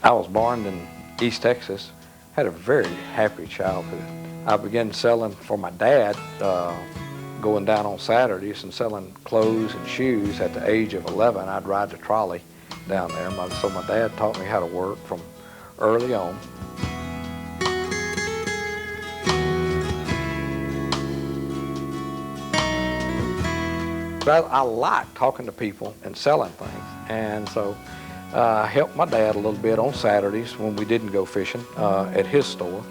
I was born in East Texas, had a very happy childhood. I began selling for my dad, going down on Saturdays and selling clothes and shoes. At the age of 11, I'd ride the trolley down there. So my dad taught me how to work from early on. But I like talking to people and selling things, and so I helped my dad a little bit on Saturdays when we didn't go fishing at his store.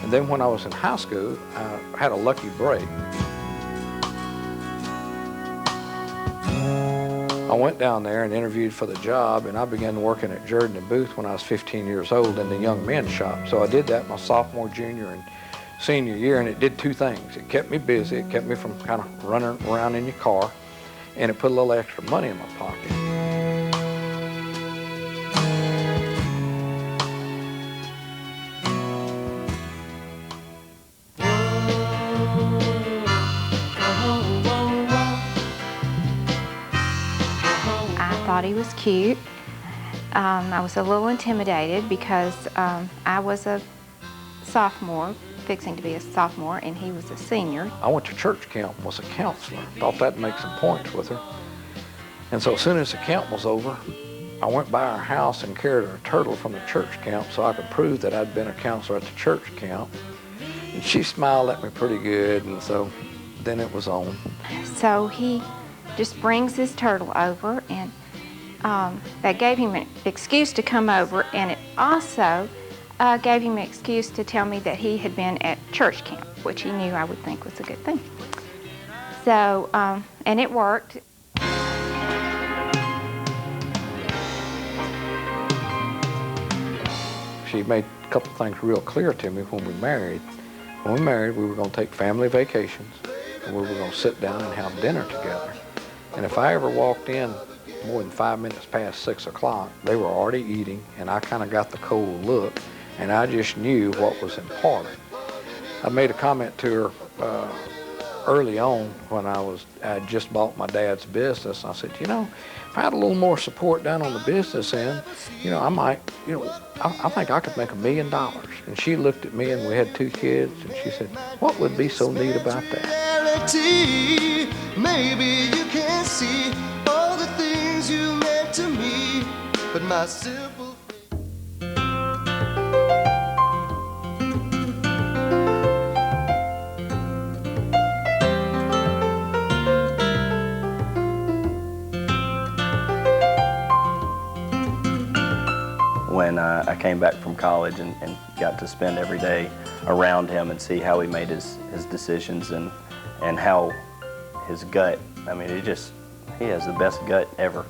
And then when I was in high school, I had a lucky break. I went down there and interviewed for the job, and I began working at Jordan and Booth when I was 15 years old in the young men's shop. So I did that my sophomore, junior, and senior year, and it did two things. It kept me busy, it kept me from kind of running around in your car, and it put a little extra money in my pocket. I thought he was cute. I was a little intimidated because I was a sophomore, fixing to be a sophomore, and he was a senior. I went to church camp, was a counselor, thought that'd make some points with her. And so as soon as the camp was over, I went by her house and carried her a turtle from the church camp so I could prove that I'd been a counselor at the church camp. And she smiled at me pretty good, and so then it was on. So he just brings his turtle over, and that gave him an excuse to come over, and it also gave him an excuse to tell me that he had been at church camp, which he knew I would think was a good thing. So, and it worked. She made a couple things real clear to me when we married. When we married, we were going to take family vacations, and we were going to sit down and have dinner together. And if I ever walked in more than 5 minutes past 6 o'clock, they were already eating, and I kind of got the cold look, and I just knew what was important. I made a comment to her early on when I had just bought my dad's business. I said, you know, if I had a little more support down on the business end, you know, I might, you know, I think I could make $1 million. And she looked at me, and we had 2 kids, and she said, what would be so neat about that? Maybe you can't see all the things you meant to me, but my simple When I came back from college and got to spend every day around him and see how he made his decisions and how his gut, I mean, he has the best gut ever.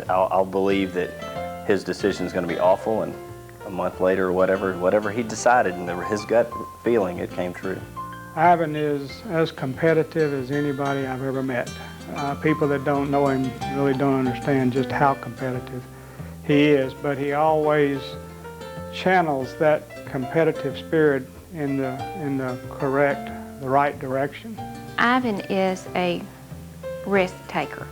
I'll believe that his decision is going to be awful, and a month later, whatever he decided, and his gut feeling, it came true. Ivan is as competitive as anybody I've ever met. People that don't know him really don't understand just how competitive he is, but he always channels that competitive spirit in the right direction. Ivan is a risk taker,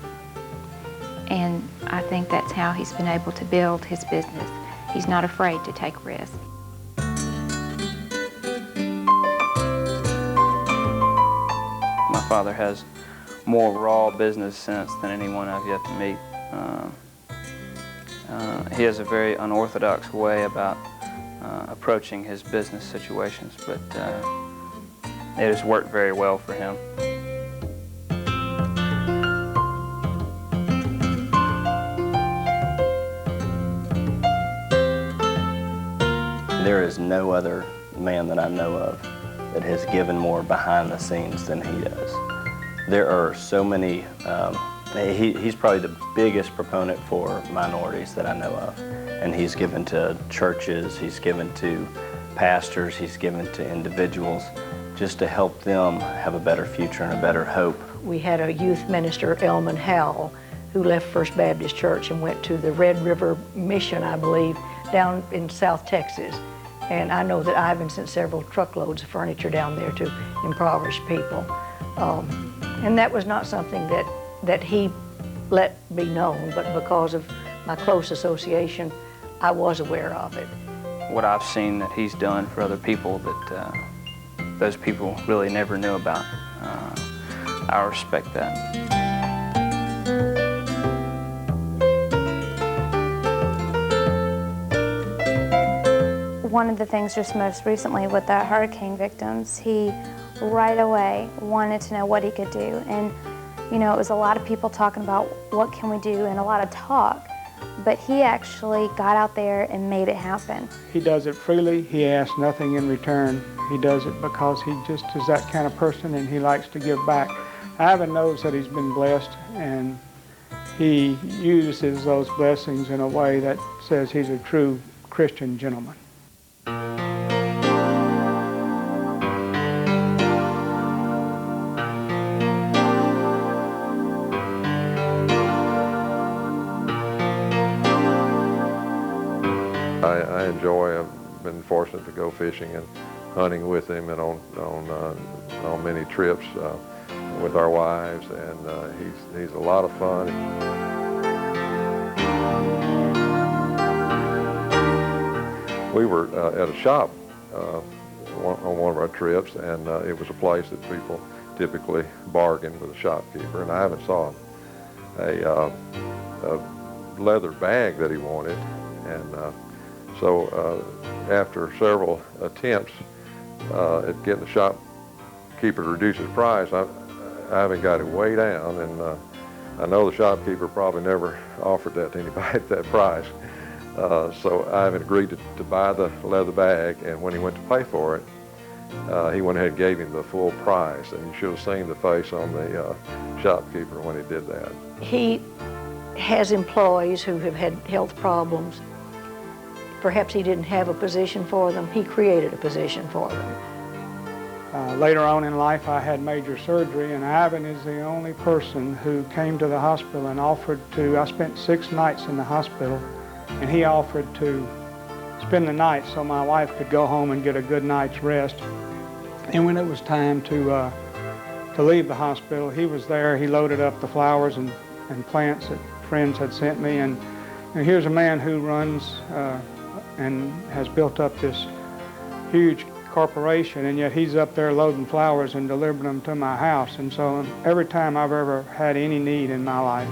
and I think that's how he's been able to build his business. He's not afraid to take risks. My father has more raw business sense than anyone I've yet to meet. He has a very unorthodox way about approaching his business situations, but it has worked very well for him. There is no other man that I know of that has given more behind the scenes than he does. There are so many, he's probably the biggest proponent for minorities that I know of. And he's given to churches, he's given to pastors, he's given to individuals just to help them have a better future and a better hope. We had a youth minister, Elman Howell, who left First Baptist Church and went to the Red River Mission, I believe, down in South Texas. And I know that Ivan sent several truckloads of furniture down there to impoverished people. And that was not something that he let be known, but because of my close association, I was aware of it. What I've seen that he's done for other people that those people really never knew about, I respect that. One of the things just most recently with the hurricane victims, he right away wanted to know what he could do. And, you know, it was a lot of people talking about what can we do and a lot of talk, but he actually got out there and made it happen. He does it freely. He asks nothing in return. He does it because he just is that kind of person and he likes to give back. Ivan knows that he's been blessed, and he uses those blessings in a way that says he's a true Christian gentleman. I enjoy. I've been fortunate to go fishing and hunting with him and on many trips with our wives, and he's a lot of fun. We were at a shop on one of our trips, and it was a place that people typically bargain with a shopkeeper, and I haven't saw a leather bag that he wanted, and so after several attempts at getting the shopkeeper to reduce his price, I haven't got it way down, and I know the shopkeeper probably never offered that to anybody at that price. So I haven't agreed to buy the leather bag, and when he went to pay for it, he went ahead and gave him the full price, and you should have seen the face on the shopkeeper when he did that. He has employees who have had health problems. Perhaps he didn't have a position for them. He created a position for them. Later on in life, I had major surgery, and Ivan is the only person who came to the hospital and offered to, I spent 6 nights in the hospital, and he offered to spend the night so my wife could go home and get a good night's rest. And when it was time to leave the hospital, he was there. He loaded up the flowers and plants that friends had sent me, and here's a man who runs and has built up this huge corporation, and yet he's up there loading flowers and delivering them to my house. And so every time I've ever had any need in my life,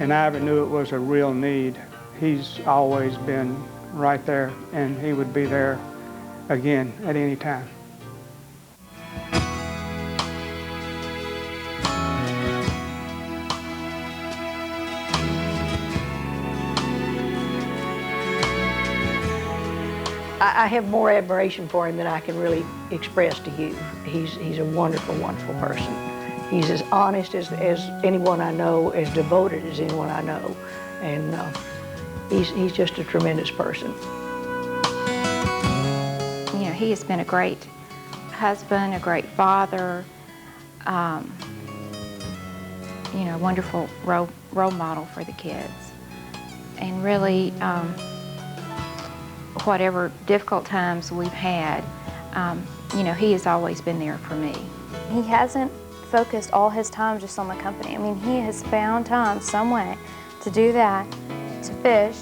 and Ivan knew it was a real need, he's always been right there, and he would be there again at any time. I have more admiration for him than I can really express to you. He's a wonderful, wonderful person. He's as honest as anyone I know, as devoted as anyone I know, and he's just a tremendous person. You know, he has been a great husband, a great father, you know, wonderful role model for the kids, and really, whatever difficult times we've had, you know, he has always been there for me. He hasn't focused all his time just on the company. I mean, he has found time some way to do that, to fish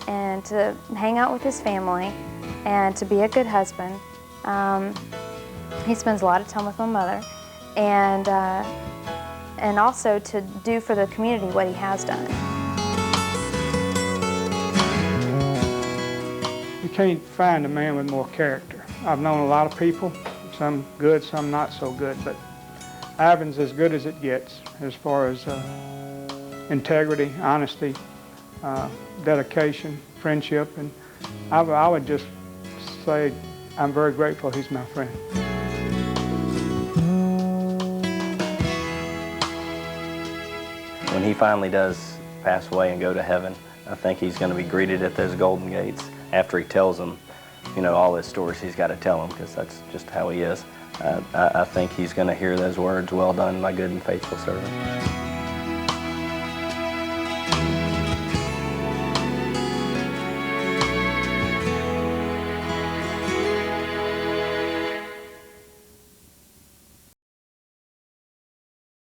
and to hang out with his family and to be a good husband. He spends a lot of time with my mother, and also to do for the community what he has done. You can't find a man with more character. I've known a lot of people, some good, some not so good, but Ivan's as good as it gets as far as integrity, honesty, dedication, friendship, and I would just say I'm very grateful he's my friend. When he finally does pass away and go to heaven, I think he's going to be greeted at those golden gates after he tells them, you know, all his stories he's got to tell them, because that's just how he is. I think he's going to hear those words, "Well done, my good and faithful servant."